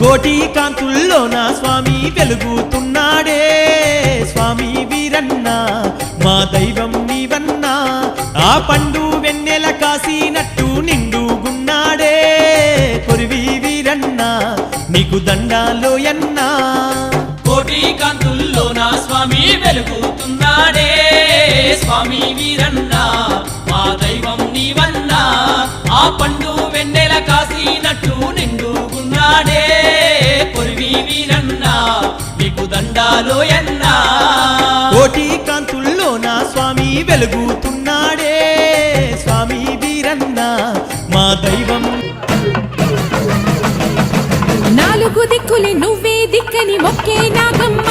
కోటి కాంతుల్లోన స్వామి వెలుగుతున్నాడే స్వామి వీరన్న మా దైవం నీవన్నా ఆ పండు వెన్నెల కాసినట్టు నిండుగున్నాడే కొరివి వీరన్న నీకు దండాలోయన్నా కోటి కాంతుల్లోన స్వామి వెలుగుతున్నాడే స్వామి వీరన్న మా దైవం నీవన్నా ఆ పండు వెన్నెల కాసినట్టు నిండుగున్నాడే కొరివి వీరన్న నీకు దండాలోయన్నా కోటి కాంతుల్లోన స్వామి వెలుగుతున్నాడే స్వామి వీరన్న మా దైవం నాలుగు దిక్కులి నువ్వే దిక్కని మొక్కే నాగమ్మ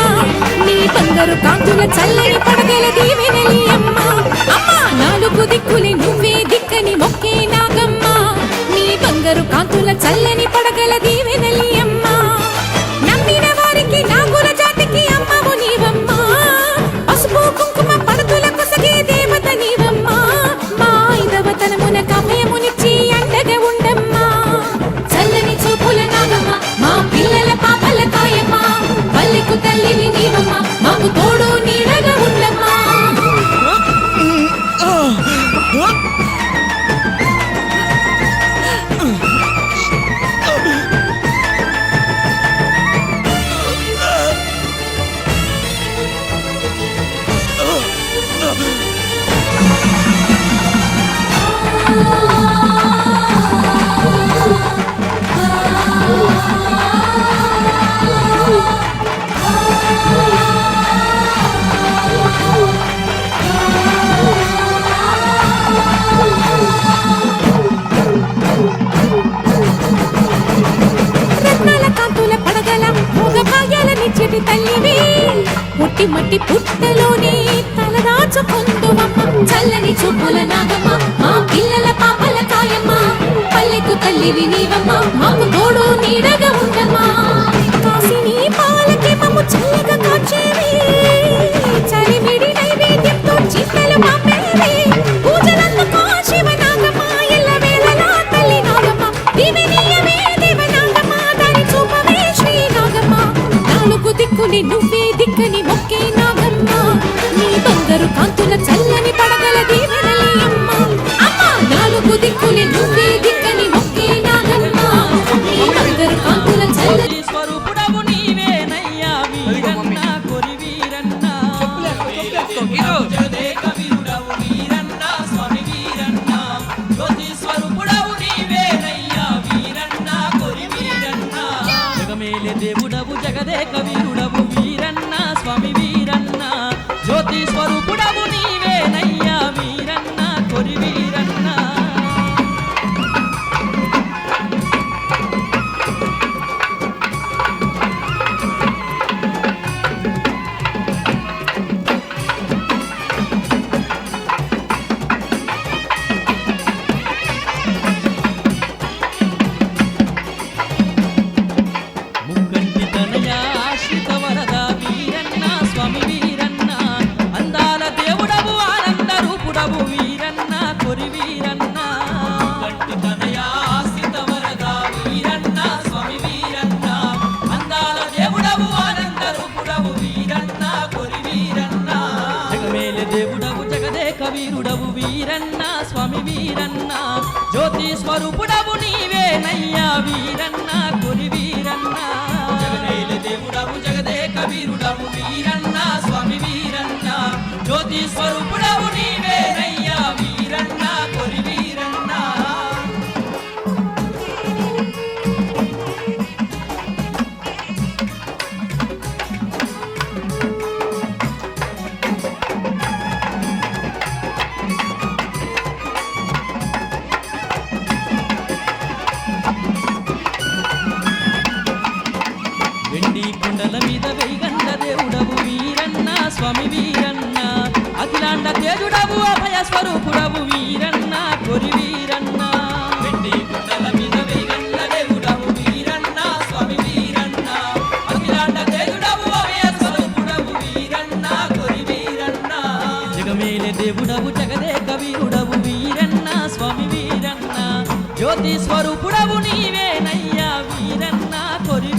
నీ బంగారు కాంతుల చల్లని పడగల దీవెనలి అమ్మ అమ్మ నాలుగు దిక్కులి నువ్వే దిక్కని మొక్కే నాగమ్మ నీ బంగారు కాంతుల చల్లని పడగల దీవెనలి అమ్మ నమ్మిన వారికి నాగుల జాతికి అమ్మవు నీవమ్మ పసుపు కుంకుమ పడతుల కొసగే దేవత నీవమ్మ మా ఐదవతనమున కమయమునిచ్చి అండగా ఉండమ్మా చల్లని చూపుల నాగమ్మ మా పిల్లల పాపల కాయమ్మ పల్లెకు తల్లివి నీవమ్మ మాకు తోడు నీడగా ఉండమ్మా చెటి తల్లివి పుట్టి మట్టి పుట్టలోనే తలదాచుకుందువమ్మ చల్లని చూపుల నాగమ్మ మా పిల్లల పాపల కాయమ్మ పల్లెకు తల్లివి నీవమ్మ మాకు తోడు నీడగా ఉండమ్మా కాసిని పాలకి మమ్ము చల్లగా కాచేవి చలిమిడి నైవేద్యంతో చిన్నలు పంపేవి పూజలందుకో శివ నాగమ్మ ఎల్ల వేళలా తల్లి నాగమ్మ దివినీయమే దేవ నాగమ్మ దాని చూపవే శ్రీ నాగమ్మ నాలుగు దిక్కుని నువ్వే దిక్కని మొక్కే నాగమ్మ నీ బంగారు కాంతుల చల్లని పడగల దీవెనలి అమ్మ అమ్మ నాలుగు దిక్కుని నువ్వే దిక్కని మొక్కే నాగమ్మ నీ బంగారు కాంతుల చల్లని స్వరూపుడవు నీవేనయ్యా వీరన్న కొరి వీరన్న జగదే కవిరుడవు వీరన్న స్వామి వీరన్న జ్యోతి స్వరూపుడవు నీవేనయ్యా వీరన్న కొరి వీరన్న జగమేలే దేవుడవు జగదే కవిరుడవు వీరన్న స్వామి వీరన్న జ్యోతి స్వరూపుడవు నీవేనయ్యా వీరన్న కొరి వీరన్న ముక్కంటి తనయా ఆశ్రిత వరద వీరన్న స్వామి వీరన్న అందాల దేవుడవు ఆనంద రూపుడవు వీరన్న కొరి వీరన్న ముక్కంటి తనయా ఆశ్రిత వరద వీరన్న స్వామి వీరన్న అందాల దేవుడవు ఆనంద రూపుడవు వీరన్న కొరి వీరన్న జగమేలే దేవుడవు జగదే కవీరుడవు వీరన్న స్వామి వీరన్న జ్యోతి స్వరూపుడవు నీవేనయ్యా వీరన్న కొరి వీరన్న జగమేలే దేవుడవు జగదే కవీరుడవు వీరన్న స్వామి వీరన్న జ్యోతి స్వరూపుడవు నీవేనయ్యా వీరన్న కొరి వీరన్న వెండి కొండల మీద వెయ్యగండ దేవుడవు వీరన్న స్వామి వీరన్న అఖిలాండ తేజుడవు అభయ స్వరూపుడవు వీరన్న కొరి వీరన్న వెండి కొండల మీద వెయ్యగండ దేవుడవు వీరన్న స్వామి వీరన్న అఖిలాండ తేజుడవు అభయ స్వరూపుడవు వీరన్న కొరి వీరన్న జగమేలే దేవుడవు జగదే కవీరుడవు వీరన్న స్వామి వీరన్న జ్యోతి స్వరూపుడవు నీవేనయ్యా వీరన్న కొరి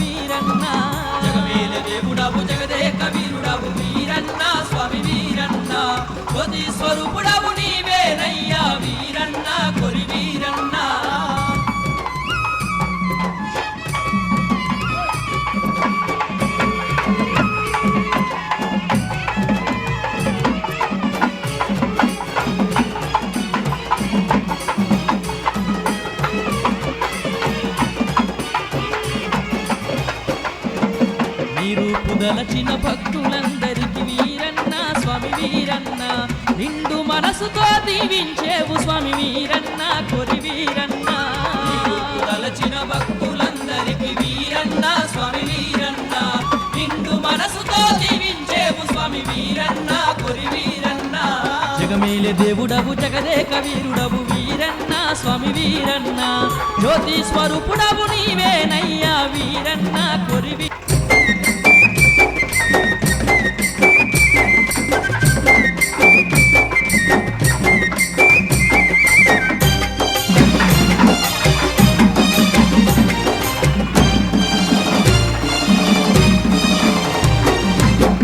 జ్యోతి స్వరూపుడవు నీవేనయ్యా వీరన్న కొరి వీరన్న రూపుదలచిన భక్తులందరికి వీరన్న స్వామి వీరన్న నిండు మనసుతో దీవించేవు స్వామి వీరన్న కొరి వీరన్న రూపుదలచిన భక్తులందరికి వీరన్న స్వామి వీరన్న నిండు మనసుతో దీవించేవు స్వామి వీరన్న కొరి వీరన్న జగమేలే దేవుడవు జగదేక వీరుడవు వీరన్న స్వామి వీరన్న జ్యోతి స్వరూపుడవు నీవేనయ్యా వీరన్న కొరి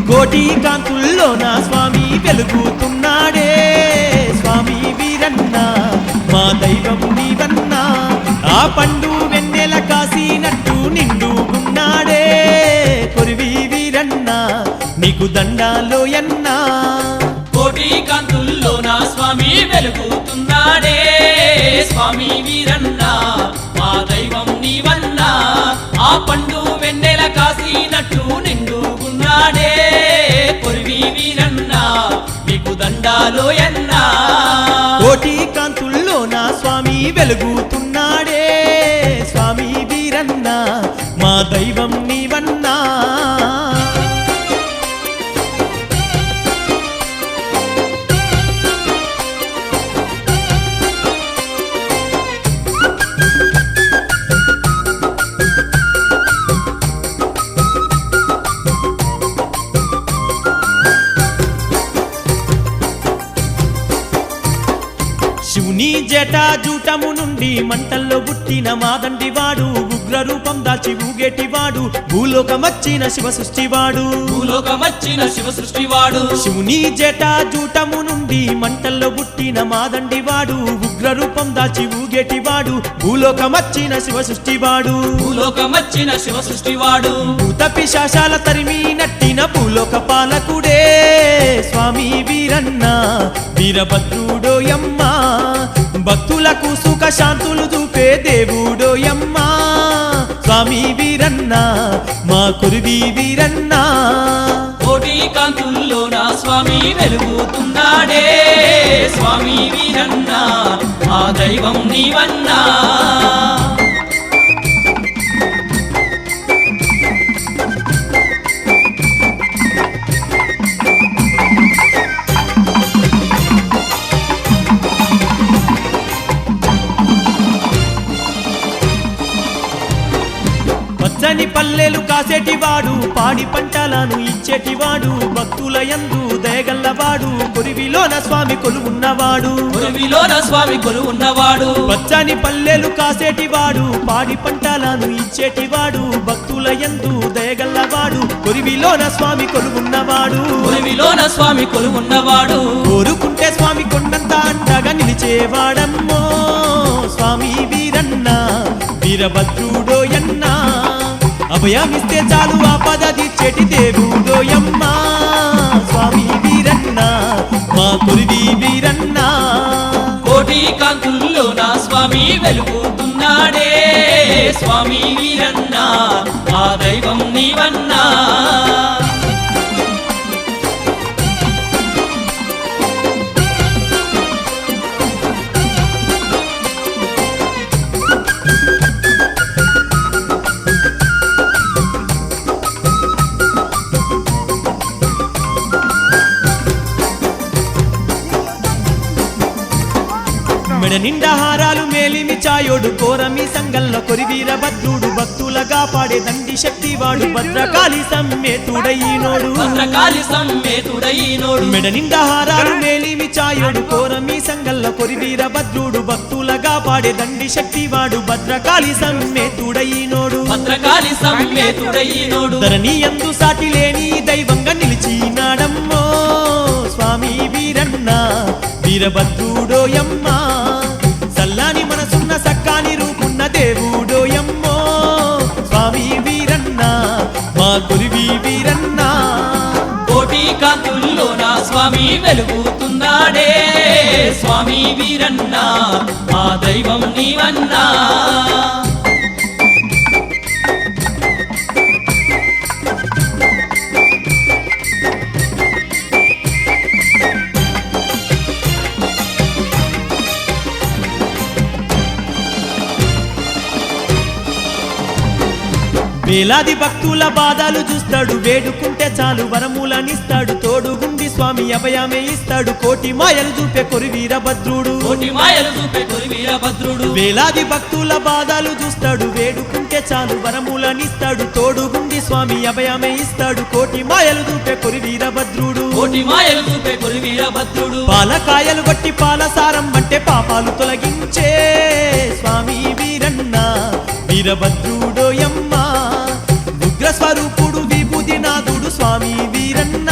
కోటి కాంతుల్లో నా స్వామి వెలుగుతున్నాడే స్వామి వీరన్న మా దైవం నీవన్నా ఆ పండు వెన్నెల కాసినట్టు నిండుగున్నాడే కొరివి వీరన్న నీకు దండాలోయన్నా కోటి కాంతుల్లో నా స్వామి వెలుగుతున్నాడే స్వామి వీరన్న మా దైవం నీవన్నా ఆ పండు వెన్నెల కాసినట్టు నిండుగున్నాడే కొరివి వీరన్న నీకు దండాలోయన్నా కోటి కాంతుల్లో నా స్వామి వెలుగుతున్నాడే స్వామి వీరన్న మా దైవం నీవన్నా శివుని జటాజూటము నుండి మంటల్లో పుట్టిన మాదండివాడు ఉగ్ర రూపం దాచి ఊగేటివాడు భూలోకమచ్చిన శివ సృష్టివాడు భూలోకమచ్చిన శివ సృష్టివాడు శివుని జటాజూటము నుండి మంటల్లో పుట్టిన మాదండివాడు ఉగ్ర రూపం దాచి ఊగేటివాడు భూలోకమచ్చిన శివ సృష్టివాడు భూలోకమచ్చిన శివ సృష్టివాడు భూత పిశాచాల తరిమి నట్టిన భూలోక పాలకుడే స్వామి వీరన్న వీరభద్రుడోయమ్మ భక్తులకు సుఖ శాంతులు చూపే దేవుడోయమ్మ స్వామి వీరన్న మా కురివి వీరన్న కోటి కాంతుల్లో నా స్వామి వెలుగుతున్నాడే స్వామి వీరన్న ఆ దైవం నీవన్నా పచ్చని పల్లెలు కాసేటివాడు పాడి పంటలను ఇచ్చేటివాడు భక్తుల యందు దయగల్లవాడు కొరివిలోన స్వామి కొలువున్నవాడు కొరివిలోన స్వామి కొలువున్నవాడు పచ్చని పల్లెలు కాసేటివాడు పాడి పంటలను ఇచ్చేటివాడు భక్తుల యందు దయగల్లవాడు కొరివిలోన స్వామి కొలువున్నవాడు కొరివిలోన స్వామి కొలువున్నవాడు కోరుకుంటే స్వామి కొండంత అండగా నిలిచేవాడమ్మో స్వామి వీరన్న వీరభద్రుడోయన్న అభయమిస్తే చాలు ఆపద తీర్చేటి దేవుడోయమ్మ స్వామి వీరన్న మా కురివి వీరన్న కోటి కాంతుల్లో నా స్వామి వెలుగుతున్నాడే స్వామి వీరన్న ఆ దైవం నీవన్నా మెడ నిండా హారాలు మేలిమి చాయోడు కోరమి సంగల్ల కొరివీర భద్రుడు భక్తులగా పాడే దండి శక్తివాడు భద్రకాళి సమ్మేతుడైనోడు భద్రకాళి సమ్మేతుడైనోడు మెడ నిండా హారాలు మేలిమి చాయోడు కోరమి సంగల్ల కొరివీర భద్రుడు భక్తులగా పాడే దండి శక్తివాడు భద్రకాళి సమ్మేతుడైనోడు భద్రకాళి సమ్మేతుడైనోడు ధరణి యందు సాటి లేని దైవంగా నిలిచినాడమ్మో స్వామి వీరన్న వీరభద్రుడోయమ్మ చల్లాని మనసున్న సక్కాని రూపున్న దేవుడోయమ్మో స్వామి వీరన్న మా కొలివి వీరన్న కోటి కాంతుల్లో నా స్వామి వెలుగుతున్నాడే స్వామి వీరన్న మా దైవం నీవన్నా వేలాది భక్తుల బాధలు చూస్తాడు వేడుకుంటే చాలు వరములనిస్తాడు తోడుగుండి స్వామి అభయమే ఇస్తాడు కోటి మాయలు చూపే కొరి వీరభద్రుడు కోటి మాయలు చూపే కొరి వీరభద్రుడు వేలాది భక్తుల బాధలు చూస్తాడు వేడుకుంటే చాలు వరములనిస్తాడు తోడుగుండి స్వామి అభయమే ఇస్తాడు కోటి మాయలు చూపే కొరి వీరభద్రుడు కోటి మాయలు చూపే కొరి వీరభద్రుడు పాలకాయలు బట్టి పాలసారం అంటే పాపాలు తొలగించే స్వామి వీరన్న వీరభద్రుడోయమ్మ ఉగ్రస్వరూపుడు విభూతినాథుడు స్వామి వీరన్న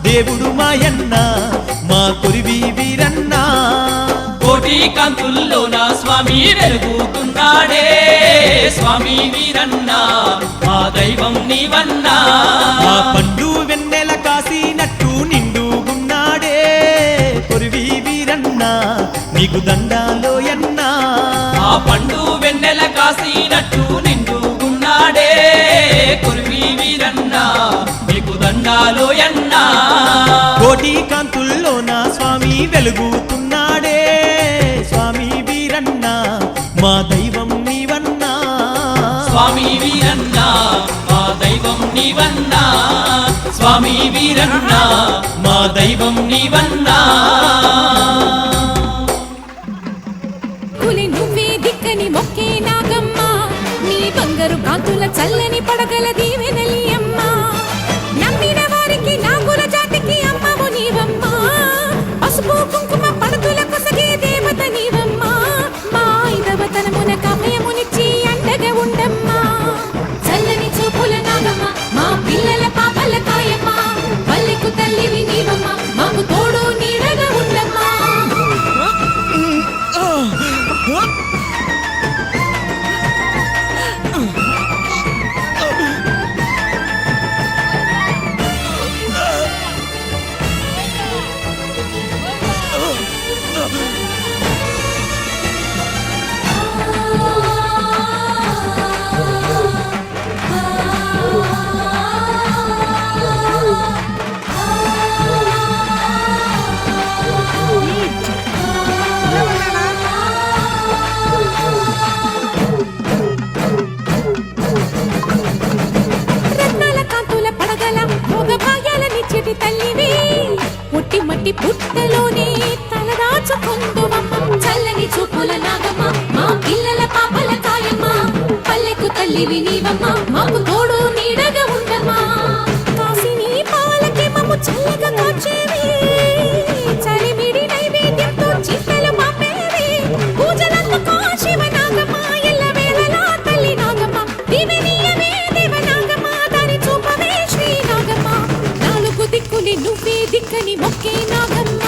దేవుడు మాయన్న మా కొరివి వీరన్న కోటి కాంతుల్లో నా స్వామి వెలుగుతున్నాడే స్వామి వీరన్న మా దైవం నీవన్నా ఆ పండు వెన్నెల కాసినట్టు నిండుగున్నాడే కొరివి వీరన్న నీకు దండాలోయన్నా ఆ పండు వెన్నెల కాసినట్టు నిండుగున్నాడే కొరివి వీరన్న నీకు దండాలోయన్నా కోటి కాంతుల్లో నా స్వామి వెలుగుతున్నాడే స్వామి వీరన్న మా దైవం నీవన్నా స్వామి వీరన్న మా దైవం నీవన్నా స్వామి వీరన్న మా దైవం నీవన్నా కులి నువ్వే దిక్కని మొక్కే నాగమ్మ నీ బంగారు కాంతుల చల్లని పడగల దీవెనలి అమ్మ నమ్మిన వారికి నాగుల జాతికి అమ్మవు నీవమ్మ పసుపు కుంకుమ పడతుల కొసగే దేవత నీవమ్మ మా ఐదవతనమున కమయమునిచ్చి అండగా ఉండమ్మా చల్లని చూపుల నాగమ్మ మా పిల్లల పాపల కాయమ్మ పల్లెకు తల్లివి నీవమ్మ మాకు తోడు నీడగా ఉండమ్మా మట్టి పుట్టలోనే తలదాచుకుందువమ్మ చల్లని చూపుల నాగమ్మ మా పిల్లల పాపల కాయమ్మ పల్లెకు తల్లివి నీవమ్మ మాకు తోడు నీడగా ఉండమ్మా కాసిని పాలకి మమ్ము చల్లగా కాచేవి చలిమిడి నైవేద్యంతో చిత్తలు పంపేవి పూజలందుకో శివ నాగమ్మ ఎల్లవేళలా తల్లి నాగమ్మ దివెనీయవే దేవ నాగమ్మ దారి చూపవే శ్రీ నాగమ్మ నాలుగు దిక్కుని నువ్వే దిక్కని మొక్కే నాగమ్మ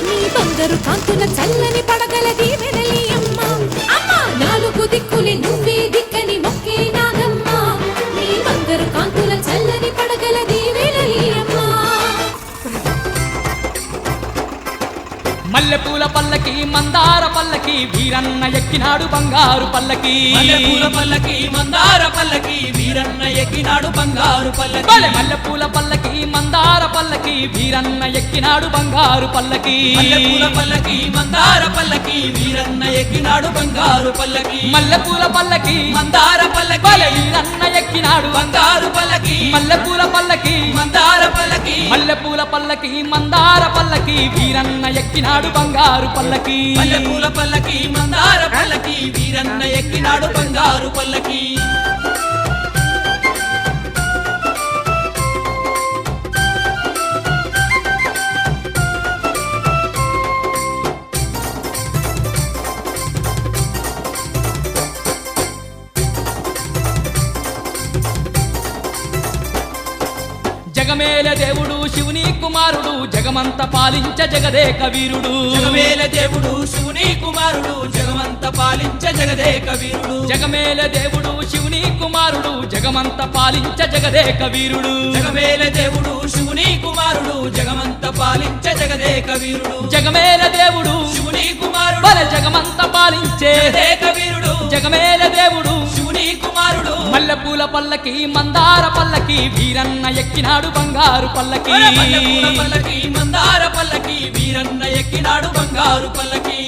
నీ బంగారు కాంతుల చల్లని పడగల దీవెనలి అమ్మ అమ్మ నాలుగు దిక్కులి నువ్వే దిక్కని మొక్కే నాగమ్మ నీ బంగారు కాంతుల చల్లని పడగల దీవెనలి అమ్మ మల్లెపూల పల్లకి మందార పల్లకి వీరన్న ఎక్కినాడు బంగారు పల్లకి మల్లెపూల పల్లకి మందార పల్లకి వీరన్న ఎక్కినాడు బంగారు పల్లకి మల్లెపూల పల్లకి మందార పల్లకి వీరన్న ఎక్కినాడు బంగారు పల్లకి మల్లెపూల పల్లకి మందార పల్లకి వీరన్న ఎక్కినాడు బంగారు పల్లకి మల్లెపూల పల్లకి మందార పల్లకి వీరన్న ఎక్కినాడు బంగారు పల్లకి మల్లెపూల పల్లకి మందార పల్లకి మల్లెపూల పల్లకి మందార పల్లకి వీరన్న ఎక్కినాడు బంగారు పల్లకి మల్లెపూల పల్లకి మందార పల్లకి వీరన్న ఎక్కినాడు బంగారు పల్లకి జగమేల దేవుడు శివుని కుమారుడు జగమంత పాలించ జగదేక వీరుడు జగమేల దేవుడు శివుని కుమారుడు జగమంత పాలించ జగదేక వీరుడు జగమేల దేవుడు శివుని కుమారుడు జగమంత పాలించ జగదేక వీరుడు జగమేల దేవుడు శివుని కుమారుడు జగమంత పాలించ జగదేక వీరుడు జగమేల దేవుడు శివుని కుమారుడు బల జగమంత పాలించే జగదేక వీరుడు జగమేల దేవుడు శివుని కుమారుడు మల్లెపూల పల్లకి మందార పల్లకి వీరన్న ఎక్కినాడు బంగారు పల్లకి మల్లెపూల పల్లకి మందార పల్లకి వీరన్న ఎక్కినాడు బంగారు పల్లకి